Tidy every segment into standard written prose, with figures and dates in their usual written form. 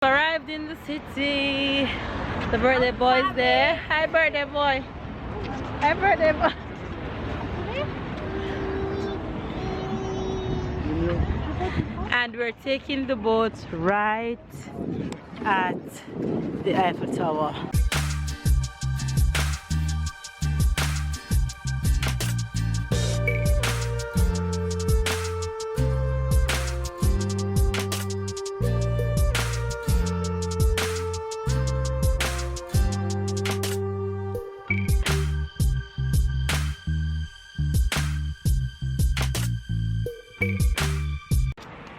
Arrived in the city. The birthday boy is there. Hi, birthday boy. Hi, birthday boy. And we're taking the boat right at the Eiffel Tower.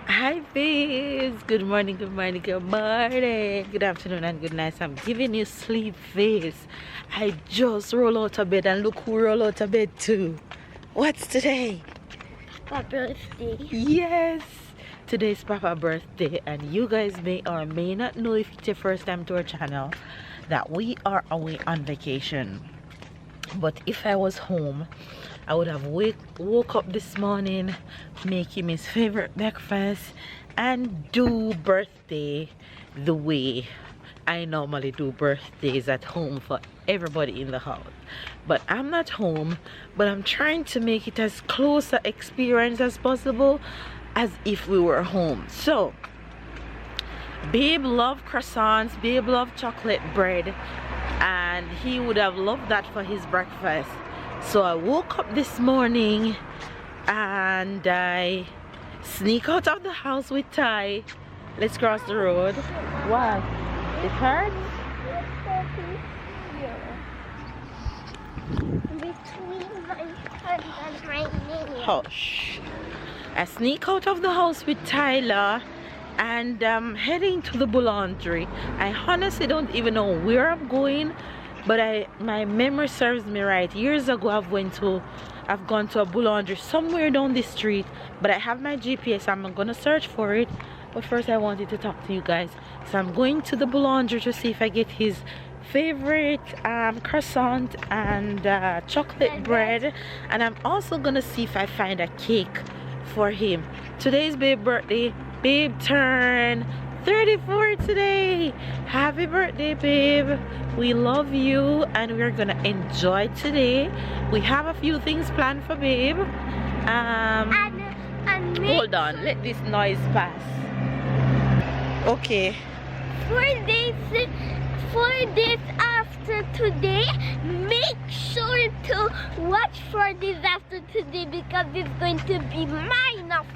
Hi babes, good morning, good morning, good morning, good afternoon and good night. I'm giving you sleep face. I just roll out of bed and look who roll out of bed too. What's today? My birthday. Yes, today's Papa's birthday, and you guys may or may not know, if it's your first time to our channel, that we are away on vacation. But if I was home, I would have woke up this morning, make him his favorite breakfast, and do birthday the way I normally do birthdays at home for everybody in the house. But I'm not home, but I'm trying to make it as close an experience as possible as if we were home. So babe loved croissants, babe loved chocolate bread, and he would have loved that for his breakfast. So I woke up this morning and I sneak out of the house with Ty. Let's cross the road. Why? It hurts? Between my hand and my knee. Hush. I sneak out of the house with Tyler and I'm heading to the boulangerie. I honestly don't even know where I'm going, but my memory serves me right. Years ago I've gone to a boulangerie somewhere down the street, but I have my GPS. I'm gonna search for it, but first I wanted to talk to you guys. So I'm going to the boulangerie to see if I get his favorite croissant and chocolate bread, and I'm also gonna see if I find a cake for him. Today's babe's birthday. Babe turned 34 today. Happy birthday, babe. We love you and we're gonna enjoy today. We have a few things planned for babe. Hold on, let this noise pass. Okay. 4 days after today, make sure to watch 4 days after today, because it's going to be my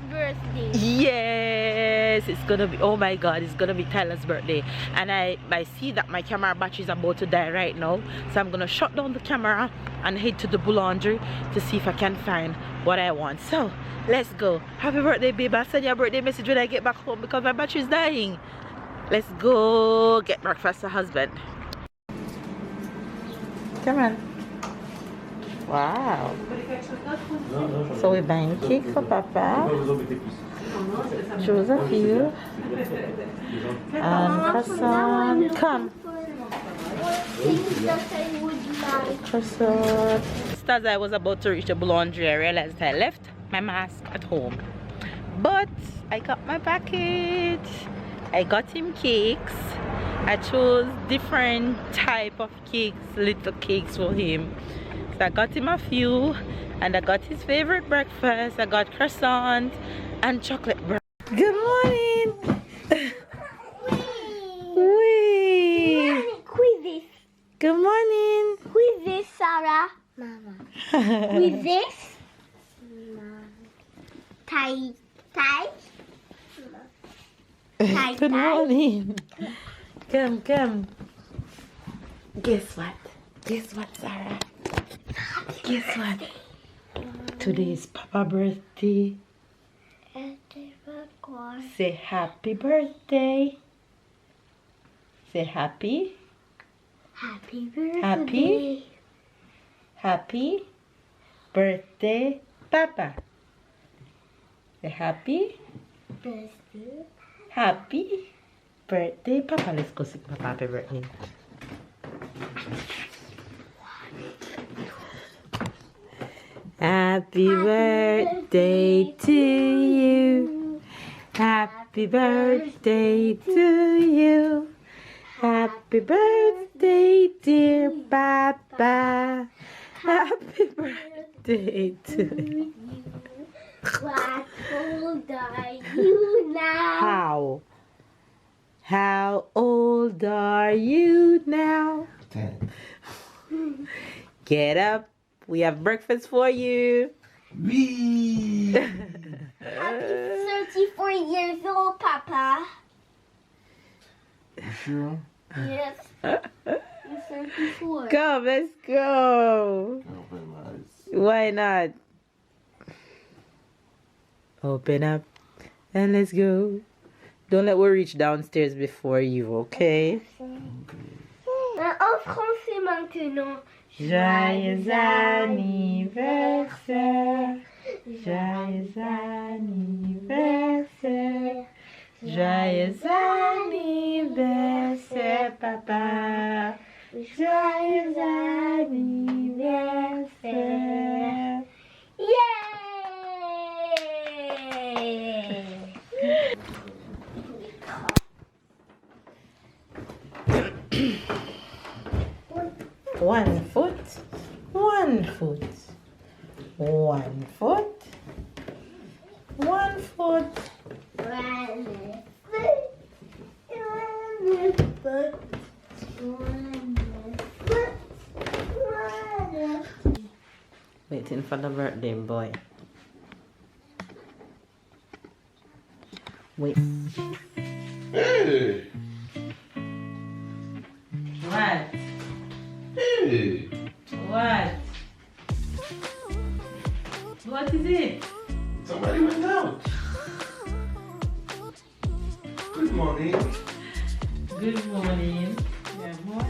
birthday. Yes, it's gonna be, oh my god, it's gonna be Tyler's birthday. And I see that my camera battery is about to die right now, so I'm gonna shut down the camera and head to the boulangerie to see if I can find what I want. So let's go. Happy birthday, babe. I'll send you a birthday message when I get back home because my battery is dying. Let's go get breakfast for husband. Come on. Wow. So we're buying cake for Papa. Choose a few. And croissant. Come. Things that I would like. Croissant. Just as I was about to reach the boulangerie, I realized I left my mask at home. But I got my package. I got him cakes. I chose different type of cakes, little cakes for him. So I got him a few, and I got his favorite breakfast. I got croissant and chocolate bread. Good morning. Wee. Who is this? Good morning. Who is this, Sarah? Mama. Who is this? Mama. Ty. Good morning. Come. Guess what? Sarah? Guess what? Today is Papa's birthday. Say happy birthday. Say happy. Happy birthday. Happy birthday, Papa. Say happy Birthday. Happy birthday, Papa. Let's go sing Papa happy birthday. Happy birthday to you. Happy Happy birthday to you. Happy birthday, dear Papa. Happy birthday to you. What old are you now? How old are you now? 10. Get up. We have breakfast for you. Wee! Happy 34 years old, Papa. You sure? Yes. You're 34. Come, let's go. I open my eyes. Why not? Open up and let's go. Don't let we reach downstairs before you, okay? En français maintenant. Joyeux anniversaire. Joyeux anniversaire. Joyeux anniversaire, papa. Joyeux anniversaire. Yay! 1 foot, 1 foot, 1 foot, 1 foot. Waiting for the birthday boy. Wait. Hey! What? Hey! What? What is it? Somebody went out. Good morning. Good morning. Yeah, what?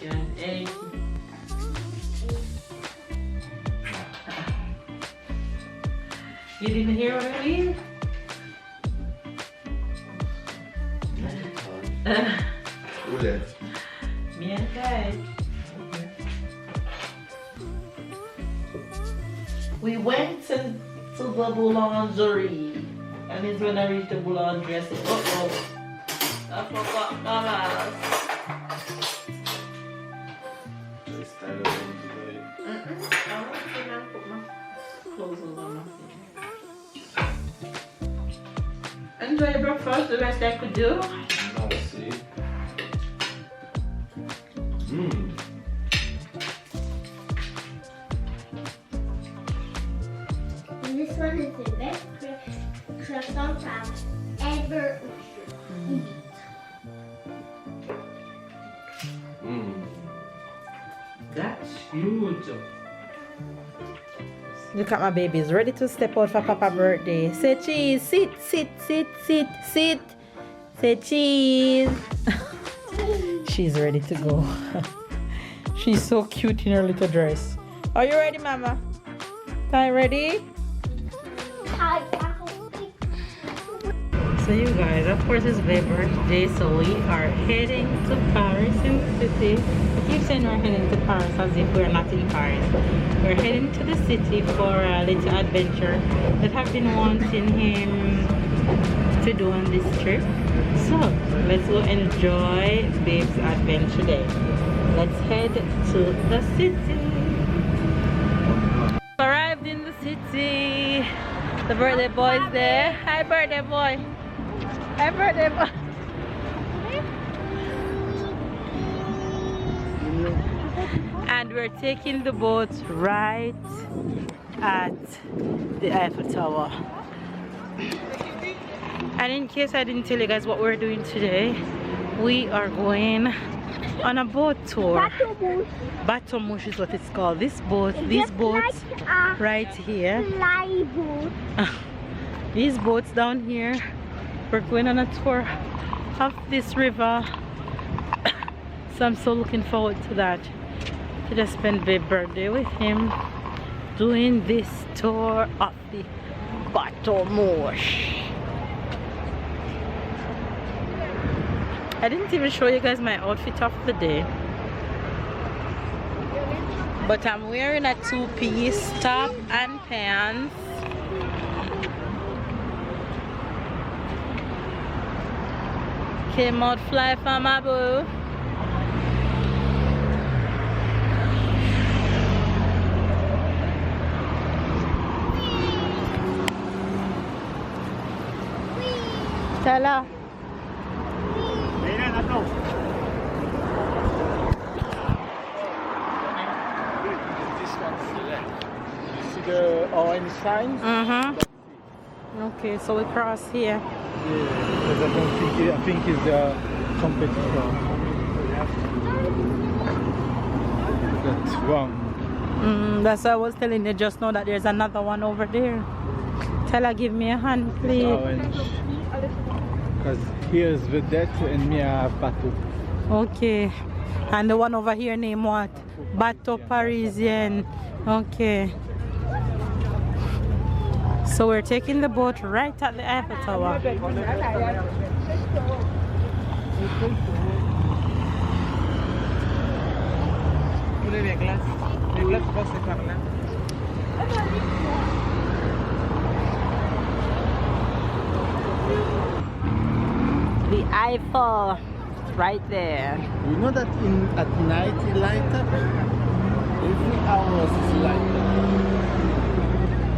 Yeah, an egg. You didn't hear what I mean? Who left? Me and Kai. We went to the boulangerie. And it's when I reached the boulangerie, I said, uh-oh, I forgot Mama's. Just started on today. I want to put my clothes on my feet. Enjoy breakfast, the rest I could do. Now see. Mmm. This one is the best croissant I've ever eaten. Mmm. That's huge. Look at my babies, ready to step out for Papa's birthday. Say cheese, sit, sit, sit, sit, sit. Say cheese. She's ready to go. She's so cute in her little dress. Are you ready, Mama? Are you ready? So you guys, of course it's my birthday, so we are heading to Paris in the city. I keep saying we're heading to Paris as if we're not in Paris. We're heading to the city for a little adventure that I've been wanting him to do on this trip. So let's go enjoy Babe's adventure day. Let's head to the city. Arrived in the city. The birthday boy's there. Hi, birthday boy. Hi, birthday boy. And we're taking the boat right at the Eiffel Tower. And in case I didn't tell you guys what we're doing today, we are going on a boat tour. Bateau mouche is what it's called. This boat, these boats right here. These boats down here. We're going on a tour of this river. So I'm so looking forward to that. To just spend Babe's birthday with him, doing this tour of the Bateau mouche. I didn't even show you guys my outfit of the day, but I'm wearing a two-piece top and pants came out fly from Abu. Stella. The orange sign. Okay, so we cross here. Yeah, because I think it's the competitor. That's wrong. That's why I was telling you just now that there's another one over there. Tell her, give me a hand, please. Orange. Because here's Vedette and me I have Bateau. Okay. And the one over here named what? Bateau Parisian. Okay. So we're taking the boat right at the Eiffel Tower. The Eiffel, right there. You know that at night it light up? Every hour it's light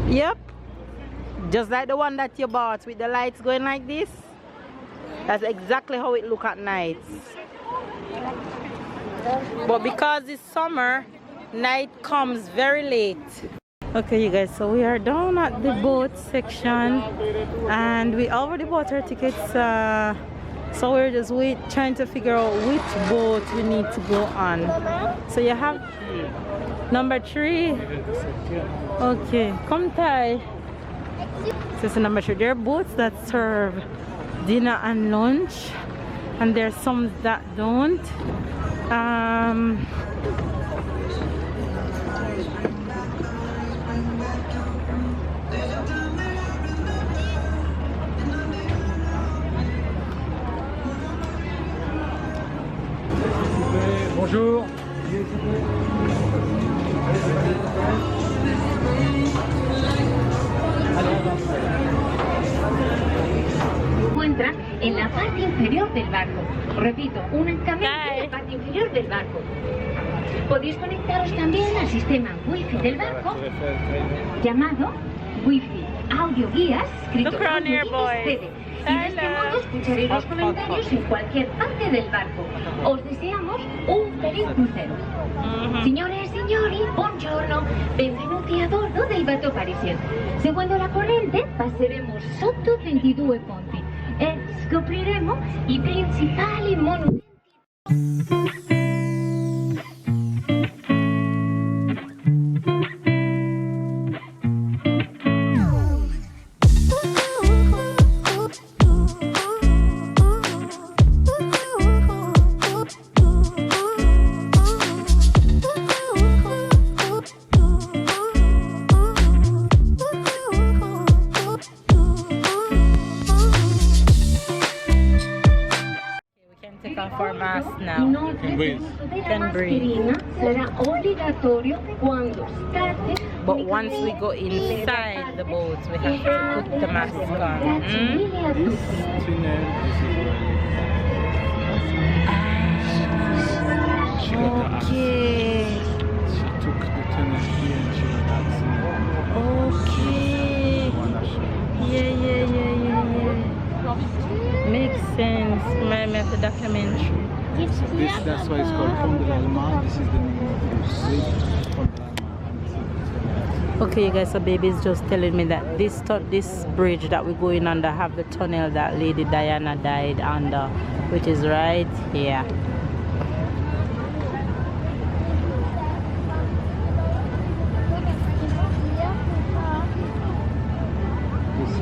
up. Yep. Just like the one that you bought with the lights going like this. That's exactly how it look at night. But because it's summer, night comes very late. Okay, you guys, so we are down at the boat section and we already bought our tickets. So we're just trying to figure out which boat we need to go on. So you have number 3. Okay, come Thai. This is number 3. There are boats that serve dinner and lunch, and there's some that don't. Bonjour. Encuentra en la parte inferior del barco. Repito, únicamente en la parte inferior del barco. Podéis conectaros también al sistema Wi-Fi del barco, llamado Wi-Fi Audio Guías, escrito CD. Y de este modo escucharéis los comentarios en cualquier parte del barco. Os deseamos un feliz crucero. Signore e signori, buongiorno, benvenuti a bordo del Bateau Parisien. Seguendo la corrente passeremo sotto 22 ponti e scopriremo i principali monumenti. For mass now. Inoltre, Can breathe. sarà obbligatorio quando state. But once we go inside the boat, we have to put the mask on. This tunnel Okay. she took the tunnel here and she was Okay. Yeah. Makes sense. Remind me of the documentary. That's why it's called Pont de l'Allemagne. This is the name of the bridge. Pont de l'Allemagne. Okay, you guys, so baby is just telling me that this bridge that we're going under have the tunnel that Lady Diana died under, which is right here.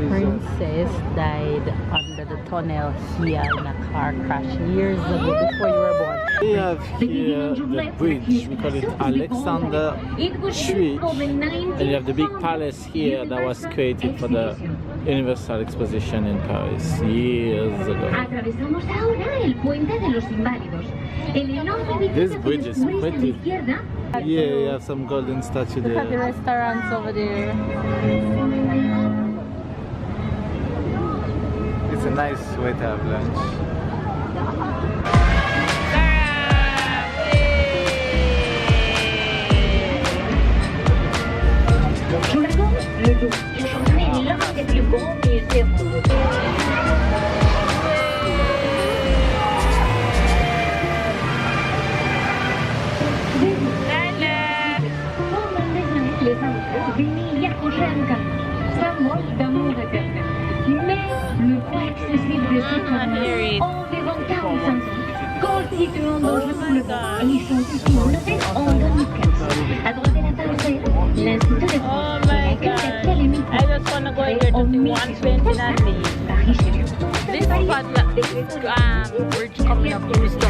Princess died under the tunnel here in a car crash years ago, before you were born. We have here the bridge, we call it Alexander Street, and you have the big palace here that was created for the Universal Exposition in Paris years ago. Atravesamos ahora el puente de los inválidos. El enorme This edificio bridge que is descubres a la pretty. izquierda. Yeah, you have some golden statue Look at the there. restaurants over there. It's a nice way to have lunch. Sur la gauche, le Louvre. C'est l'un des plus grands musées au monde. Les amoureux venaient y accrocher un cadeau, symbole d'amour éternel. Mais le poids excessif de ce cadeau, environ 45 ans, constituant dangereux le bord, et ils sont ici enlevés en 2015. À droite de la table, l'Institut de France, qui accueille cette émission. I just want to go in there to see one painting and leave. This spot, this bridge coming up used to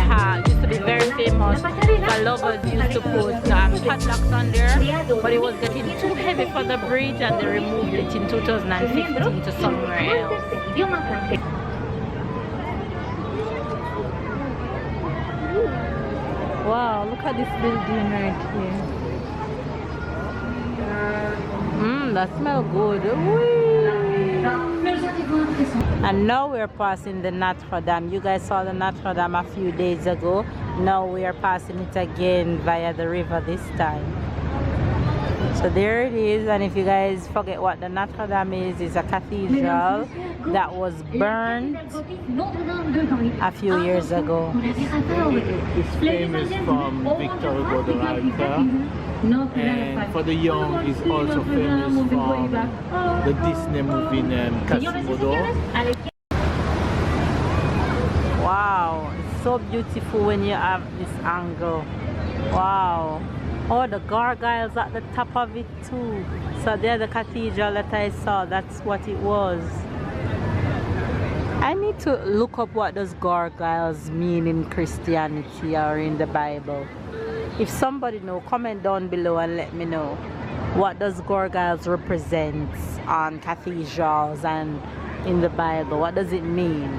be very famous. The lovers used to put padlocks on there, but it was getting too heavy for the bridge and they removed it in 2015 to somewhere else. Wow, look at this building right here. That smells good. And now we're passing the Notre Dame. You guys saw the Notre Dame a few days ago. Now we are passing it again via the river this time. So there it is, and if you guys forget what the Notre Dame is, it's a cathedral that was burned a few years ago. It's famous from Victor Hugo the writer, and for the young it's also famous from the Disney movie named Quasimodo. Wow, it's so beautiful when you have this angle. Wow. Oh, the gargoyles at the top of it too. So there, the cathedral that I saw, that's what it was. I need to look up what those gargoyles mean in Christianity or in the Bible. If somebody knows, comment down below and let me know what those gargoyles represent on cathedrals and in the Bible. What does it mean?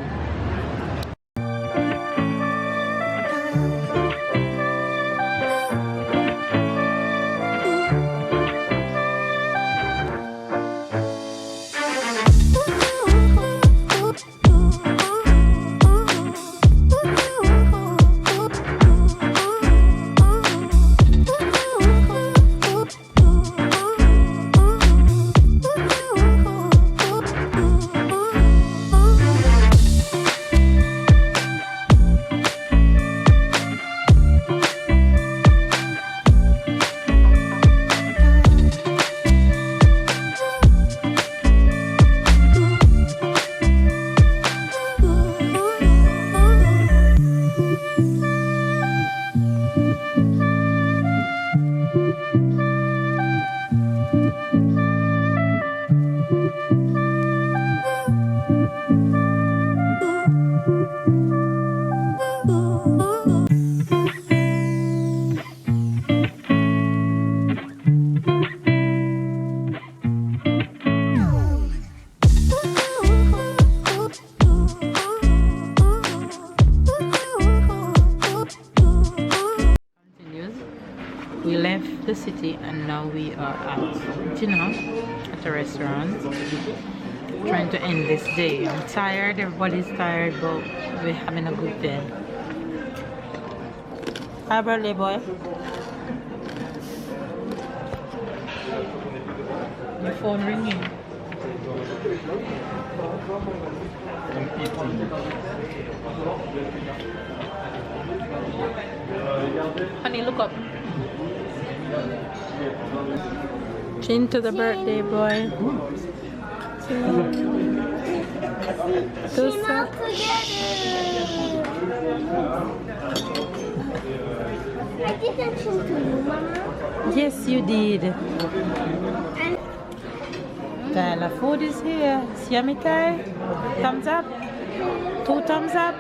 We left the city and now we are at dinner at a restaurant, trying to end this day. I'm tired, everybody's tired, but we're having a good day. Hi, birthday boy. Your phone ringing. Honey, look up. Chin to the birthday boy. I didn't chin to you, Mama. Yes, you did. Tyler, food is here. It's yummy, Ty. Thumbs up. 2 thumbs up.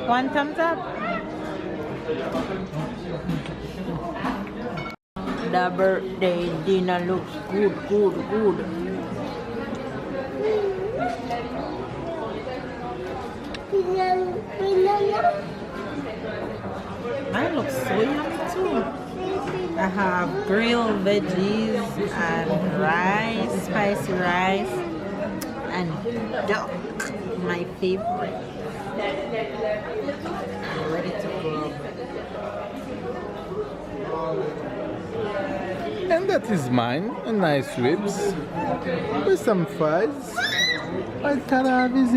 1 thumbs up. The birthday dinner looks good. Mine looks so yummy too. I have grilled veggies and rice, spicy rice, and duck, my favorite. Ready to go. And that is mine, a nice ribs with some fries. What color this is?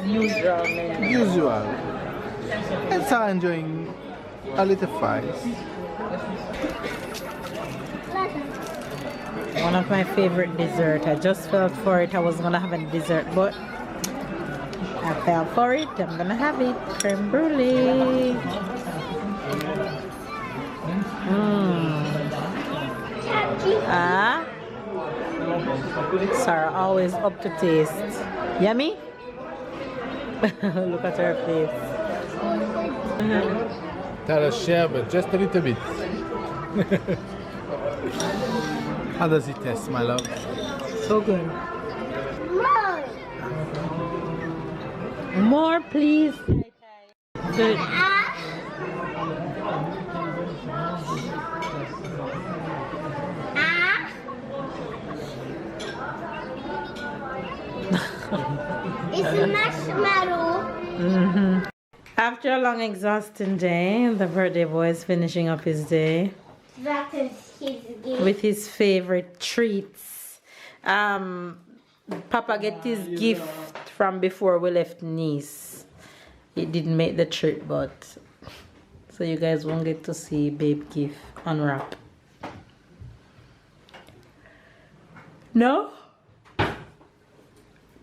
Usual. And so I'm enjoying a little fries. One of my favorite dessert. I just felt for it. I was gonna have a dessert, but I fell for it. I'm gonna have it. Creme brulee. Ah. Sarah always up to taste. Yummy? Look at her face. Tell us share, but just a little bit. How does it taste, my love? So good. More, please. Good. It's a marshmallow. After a long, exhausting day, the birthday boy is finishing up his day That is his game. with his favorite treats. Papa get his gift from before we left Nice. He didn't make the trip, but so you guys won't get to see babe gift unwrap. No?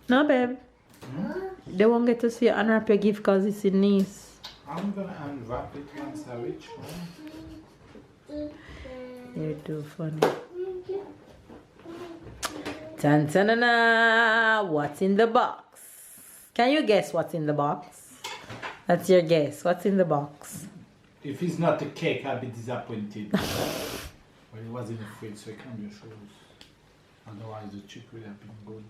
No, babe. They won't get to see you unwrap your gift because it's in Nice. I'm gonna unwrap it once I reach home. You're too funny. Tan -tan -na -na. What's in the box? Can you guess what's in the box? That's your guess. What's in the box? If it's not a cake, I'll be disappointed. Well, it was in the fridge, so it can't be a shows. Otherwise, the chip would have been good.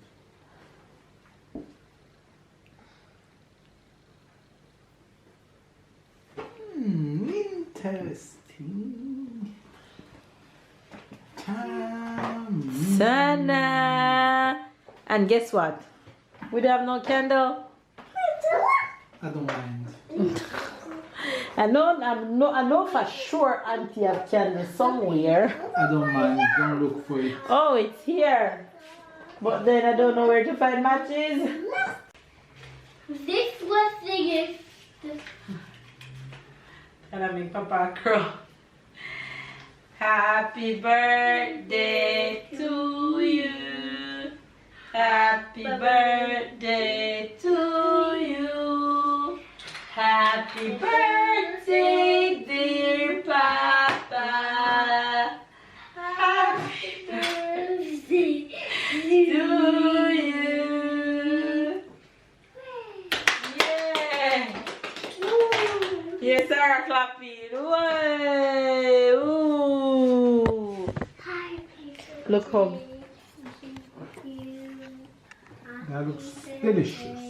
Interesting. Sana. And guess what? We don't have no candle. I don't mind. I know for sure Auntie have candle somewhere. I don't mind. Don't look for it. Oh, it's here. But then I don't know where to find matches. This was the gift. And I make Papa cry. Happy birthday to you. Happy birthday to you. Happy birthday, dear Papa. Happy birthday to you. Yeah. Yes, Sarah clapping. Way. Ooh. Look home. That looks delicious.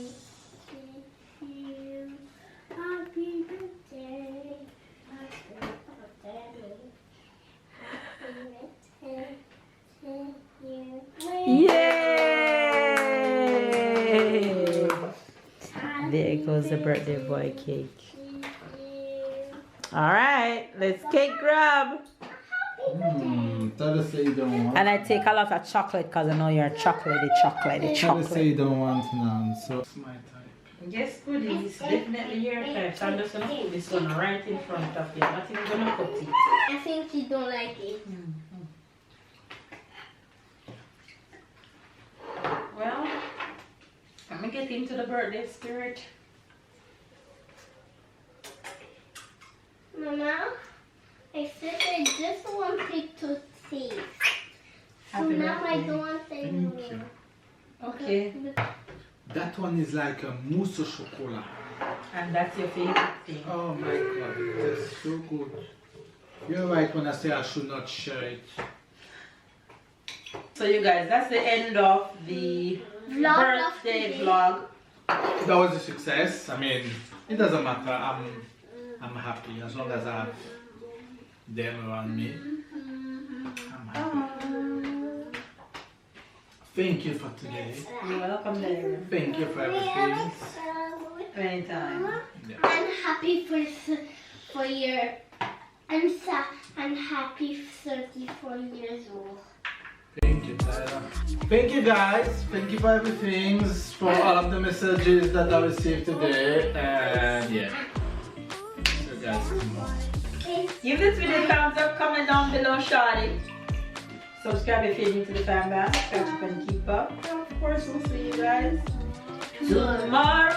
Yay! There goes the birthday boy cake. Alright, let's cake grab. Tell us say you don't want. And I take a lot of chocolate because I know you're chocolatey. Tell us say you don't want none, so it's my type. Yes, goodies, definitely your type. So I'm just gonna put this one right in front of you. I'm not even gonna cut it. I think you don't like it. Well, let me get into the birthday spirit. Mama, I said I just wanted to taste. So Happy now I birthday. don't want Thank anymore. you. Okay, That one is like a mousse au chocolat. and that's your favorite thing. Oh my god, that's so good. You're right when I say I should not share it. So you guys, that's the end of the birthday vlog. That was a success. I mean, it doesn't matter. I'm happy as long as I have them around me. I'm happy. Thank you for today. You're welcome there. Thank you for everything. Anytime. I'm happy for your. I'm happy 34 years old. Thank you, Tyler. Thank you, guys. Thank you for everything, for all of the messages that I received today. And yeah. So, guys, tomorrow. Give this video a thumbs up, comment down below, shorty. Subscribe if you're new to the fan band. Catch up and keep up. And of course, we'll see you guys tomorrow.